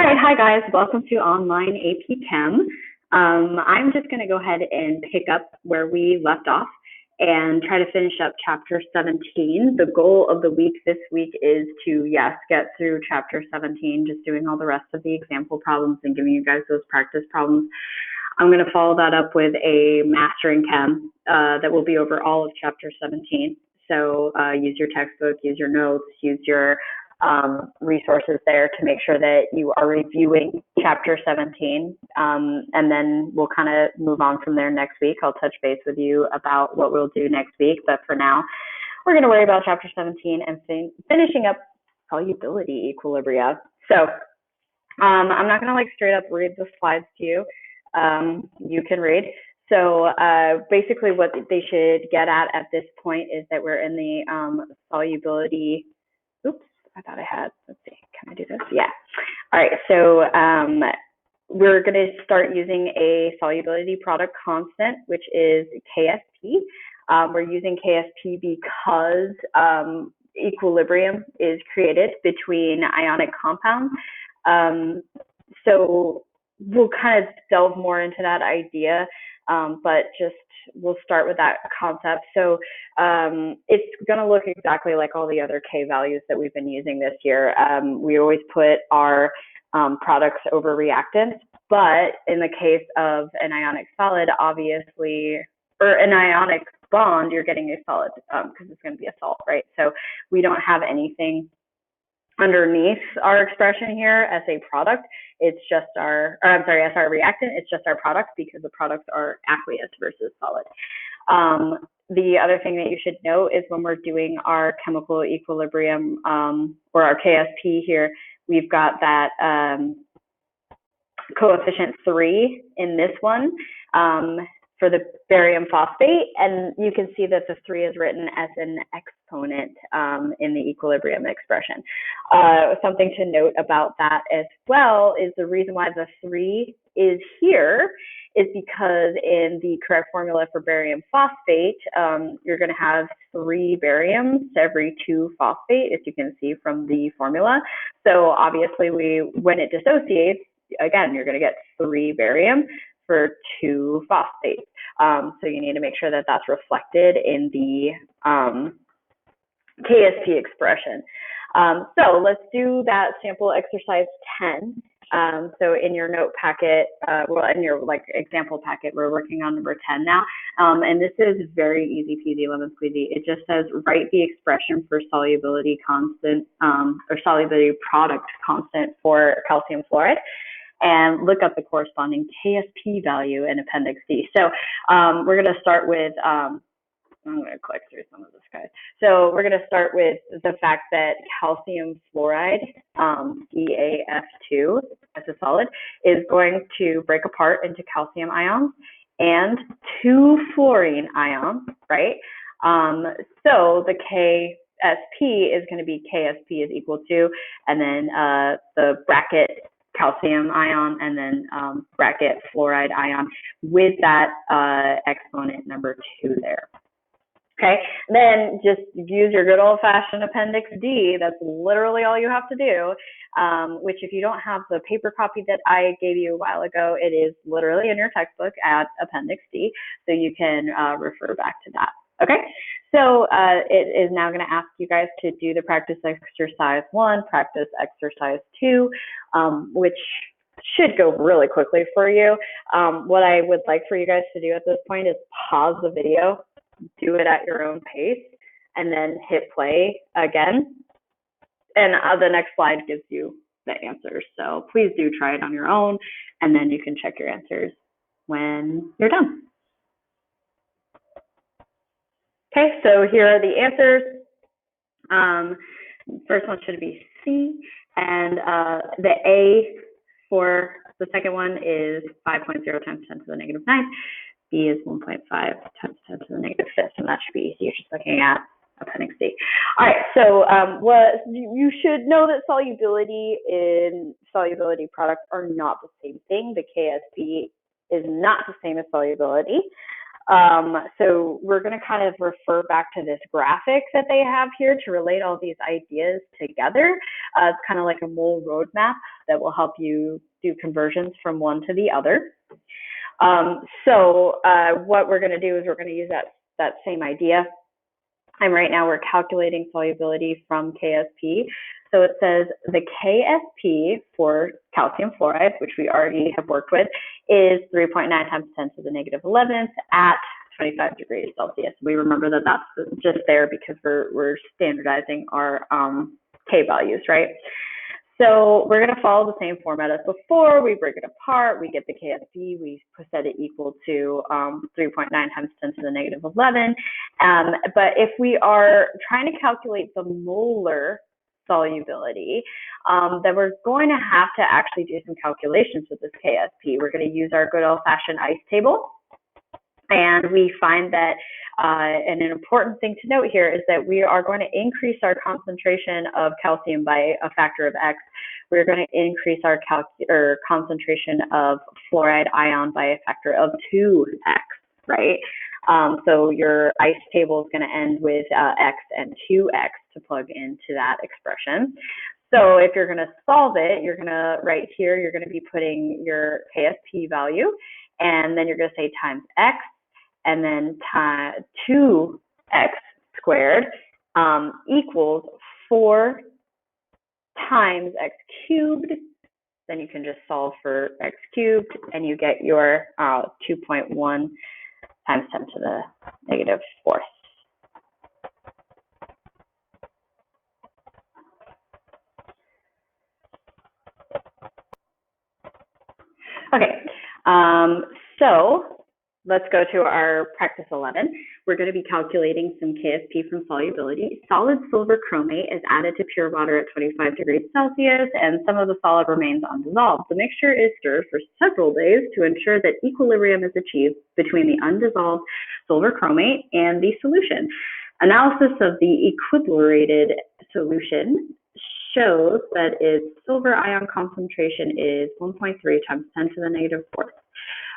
right, hi guys, welcome to Online AP Chem. I'm just going to go ahead and pick up where we left off and try to finish up chapter 17. The goal of the week this week is to, yes, get through chapter 17, just doing all the rest of the example problems and giving you guys those practice problems. I'm going to follow that up with a Mastering Chem that will be over all of chapter 17. So use your textbook, use your notes, use your resources there to make sure that you are reviewing chapter 17. And then we'll kind of move on from there next week. I'll touch base with you about what we'll do next week. But for now, we're going to worry about chapter 17 and finishing up solubility equilibria. So I'm not going to straight up read the slides to you. You can read. So basically what they should get at this point is that we're in the solubility. Oops, I thought I had, let's see, can I do this? Yeah. All right, so we're going to start using a solubility product constant, which is KSP. We're using KSP because equilibrium is created between ionic compounds. So we'll kind of delve more into that idea, but just we'll start with that concept. So it's going to look exactly like all the other K values that we've been using this year. We always put our products over reactants, but in the case of an ionic solid, obviously, or an ionic bond, you're getting a solid because it's going to be a salt, right? So we don't have anything underneath our expression here as a product. It's just our, or I'm sorry, as our reactant, it's just our product because the products are aqueous versus solid. The other thing that you should know is when we're doing our chemical equilibrium or our KSP here, we've got that coefficient 3 in this one for the barium phosphate, and you can see that the 3 is written as an exponent in the equilibrium expression. Something to note about that as well is the reason why the 3 is here is because in the correct formula for barium phosphate, you're going to have 3 bariums every 2 phosphate, as you can see from the formula. So obviously when it dissociates, again, you're going to get 3 barium for 2 phosphates. So you need to make sure that that's reflected in the KSP expression. So let's do that sample exercise 10. So in your note packet, well, in your example packet, we're working on number 10 now. And this is very easy peasy lemon squeezy. It just says write the expression for solubility constant or solubility product constant for calcium fluoride, and look up the corresponding KSP value in Appendix D. So we're going to start with, I'm going to click through some of this, guys. So we're going to start with the fact that calcium fluoride, EaF2, as a solid, is going to break apart into calcium ions and 2 fluorine ions, right? So the KSP is going to be KSP is equal to, and then the bracket calcium ion, and then bracket fluoride ion with that exponent number 2 there. Okay, then just use your good old-fashioned Appendix D. That's literally all you have to do, which if you don't have the paper copy that I gave you a while ago, it is literally in your textbook at Appendix D, so you can refer back to that. Okay, so it is now going to ask you guys to do the practice exercise 1, practice exercise 2, which should go really quickly for you. What I would like for you guys to do at this point is pause the video, do it at your own pace, and then hit play again. And the next slide gives you the answers. So please do try it on your own, and then you can check your answers when you're done. Okay, so here are the answers. First one should be C, and the A for the second one is 5.0 times 10 to the negative 9. B is 1.5 times 10 to the negative 5th, and that should be easy. You're just looking at Appendix D. All right, so what you should know that solubility in solubility products are not the same thing. The KSP is not the same as solubility. So we're going to kind of refer back to this graphic that they have here to relate all these ideas together. It's kind of like a mole roadmap that will help you do conversions from one to the other. What we're going to do is we're going to use that same idea. And right now we're calculating solubility from KSP. So it says the KSP for calcium fluoride, which we already have worked with, is 3.9 times 10 to the negative 11th at 25 degrees Celsius. We remember that that's just there because we're standardizing our K values, right? So we're going to follow the same format as before. We break it apart. We get the KSP. We set it equal to 3.9 times 10 to the negative 11. But if we are trying to calculate the molar solubility, then we're going to have to actually do some calculations with this KSP. We're going to use our good old-fashioned ICE table. And we find that, and an important thing to note here is that we are going to increase our concentration of calcium by a factor of X. We're going to increase our concentration of fluoride ion by a factor of 2X, right? So your ICE table is going to end with X and 2X to plug into that expression. So if you're going to solve it, you're going to, right here, you're going to be putting your KSP value, and then you're going to say times X, and then 2x squared equals 4 times x cubed. Then you can just solve for x cubed, and you get your 2.1 times 10 to the negative 4th. Okay, so let's go to our practice 11. We're going to be calculating some KSP from solubility. Solid silver chromate is added to pure water at 25 degrees Celsius, and some of the solid remains undissolved. The mixture is stirred for several days to ensure that equilibrium is achieved between the undissolved silver chromate and the solution. Analysis of the equilibrated solution shows that its silver ion concentration is 1.3 times 10 to the negative 4th.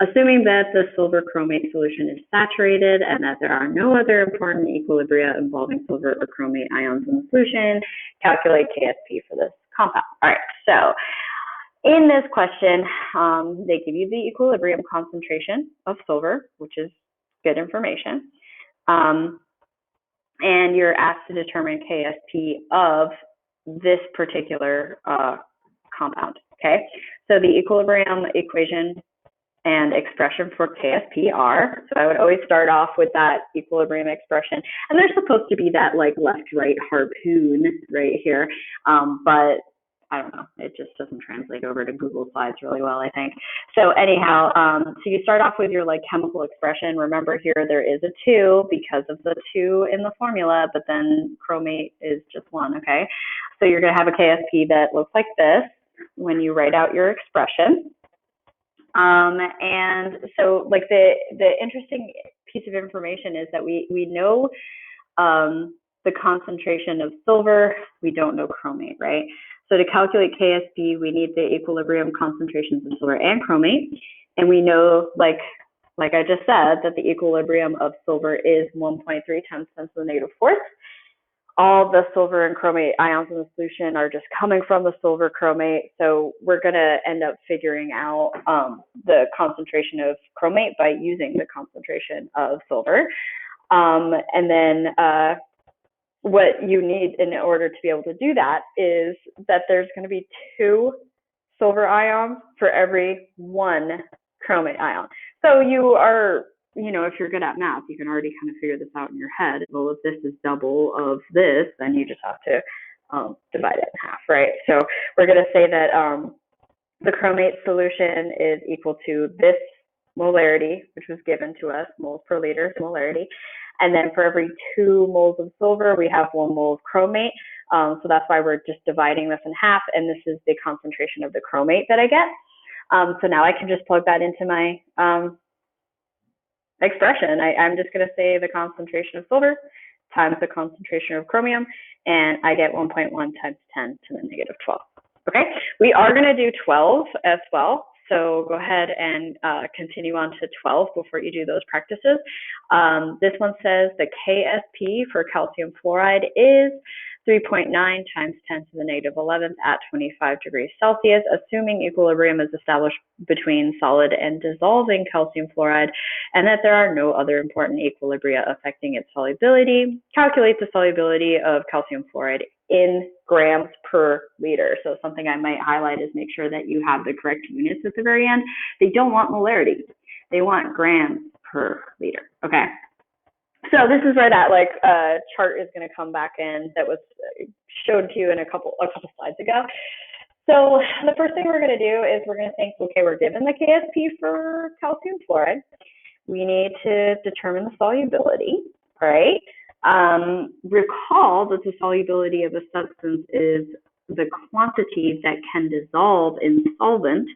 Assuming that the silver chromate solution is saturated and that there are no other important equilibria involving silver or chromate ions in the solution, calculate KSP for this compound. All right, so in this question, they give you the equilibrium concentration of silver, which is good information. And you're asked to determine KSP of this particular compound, okay? So the equilibrium equation and expression for KSP are, so I would always start off with that equilibrium expression, and there's supposed to be that like left-right harpoon right here, but I don't know, it just doesn't translate over to Google Slides really well, I think. So anyhow, so you start off with your like chemical expression. Remember here there is a 2 because of the 2 in the formula, but then chromate is just 1, okay? So you're gonna have a KSP that looks like this when you write out your expression. And so like the interesting piece of information is that we know the concentration of silver, we don't know chromate, right? So to calculate KSP, we need the equilibrium concentrations of silver and chromate. And we know, like I just said, that the equilibrium of silver is 1.3 times 10 to the negative 4th. All the silver and chromate ions in the solution are just coming from the silver chromate. So we're going to end up figuring out the concentration of chromate by using the concentration of silver. And then what you need in order to be able to do that is that there's going to be 2 silver ions for every 1 chromate ion. So you are, you know, if you're good at math, you can already kind of figure this out in your head. Well, if this is double of this, then you just have to divide it in half, right? So we're going to say that the chromate solution is equal to this molarity, which was given to us, moles per liter molarity. And then for every 2 moles of silver, we have 1 mole of chromate. So that's why we're just dividing this in half. And this is the concentration of the chromate that I get. So now I can just plug that into my expression. I'm just going to say the concentration of silver times the concentration of chromium, and I get 1.1 times 10 to the negative 12. Okay, we are going to do 12 as well So go ahead and continue on to 12 before you do those practices. This one says the KSP for calcium fluoride is 3.9 times 10 to the negative 11th at 25 degrees Celsius, assuming equilibrium is established between solid and dissolving calcium fluoride, and that there are no other important equilibria affecting its solubility. Calculate the solubility of calcium fluoride in grams per liter. So something I might highlight is make sure that you have the correct units at the very end. They don't want molarity. They want grams per liter, okay? So this is where that chart is going to come back in that was showed to you in a couple slides ago. So the first thing we're going to do is we're going to think, okay, we're given the KSP for calcium fluoride. We need to determine the solubility, right? Recall that the solubility of a substance is the quantity that can dissolve in solvent,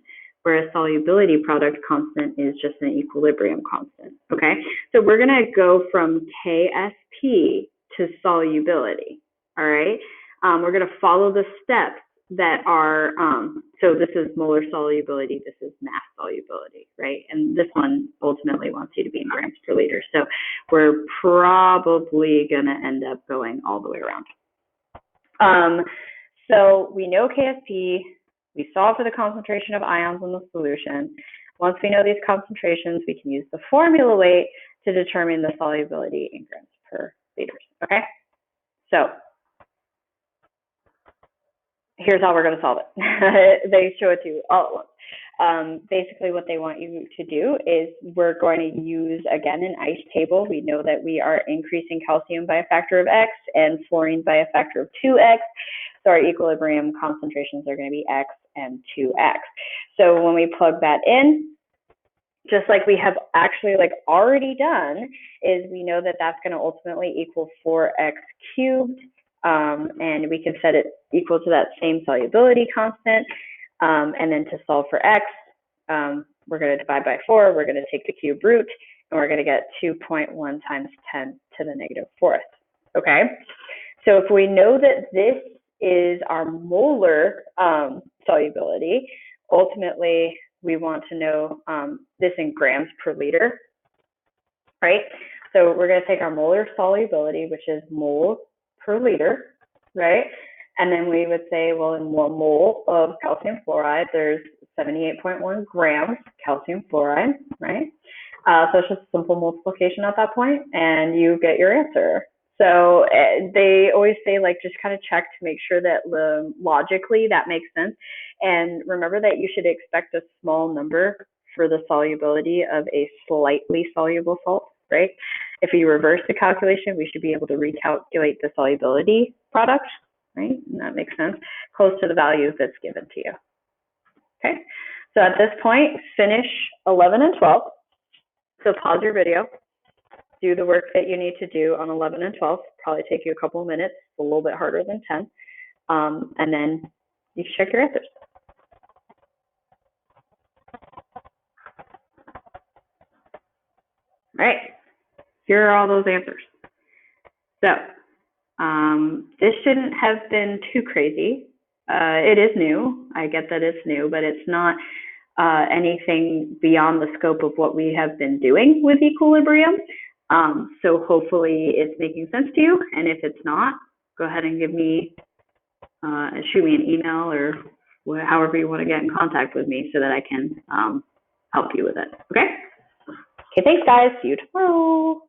whereas solubility product constant is just an equilibrium constant, okay? So we're gonna go from KSP to solubility, all right? We're gonna follow the steps that are, so this is molar solubility, this is mass solubility, right? And this one ultimately wants you to be in grams per liter. So we're probably gonna end up going all the way around. So we know KSP, we solve for the concentration of ions in the solution. Once we know these concentrations, we can use the formula weight to determine the solubility in grams per liters, okay? So here's how we're going to solve it. They show it to you all at once. Basically what they want you to do is we're going to use, again, an ICE table. We know that we are increasing calcium by a factor of X and fluorine by a factor of 2X. So our equilibrium concentrations are going to be X and 2X. So when we plug that in, just like we have actually already done, is we know that that's going to ultimately equal 4X cubed. And we can set it equal to that same solubility constant. And then to solve for X, we're going to divide by 4. We're going to take the cube root, and we're going to get 2.1 times 10 to the negative 4th. Okay? So if we know that this is our molar solubility, ultimately we want to know this in grams per liter, right? So we're going to take our molar solubility, which is mole per liter, right? And then we would say, well, in 1 mole of calcium fluoride, there's 78.1 grams calcium fluoride, right? So it's just simple multiplication at that point, and you get your answer. So they always say, just kind of check to make sure that logically that makes sense. And remember that you should expect a small number for the solubility of a slightly soluble salt, right? If you reverse the calculation, we should be able to recalculate the solubility product, right? And that makes sense, close to the values that's given to you. Okay, so at this point, finish 11 and 12. So pause your video, do the work that you need to do on 11 and 12. Probably take you a couple of minutes, a little bit harder than 10. And then you can check your answers. All right, here are all those answers. So this shouldn't have been too crazy. It is new. I get that it's new, but it's not anything beyond the scope of what we have been doing with equilibrium. So hopefully it's making sense to you. And if it's not, go ahead and give me, shoot me an email or however you want to get in contact with me so that I can help you with it. Okay? Okay, thanks guys. See you tomorrow.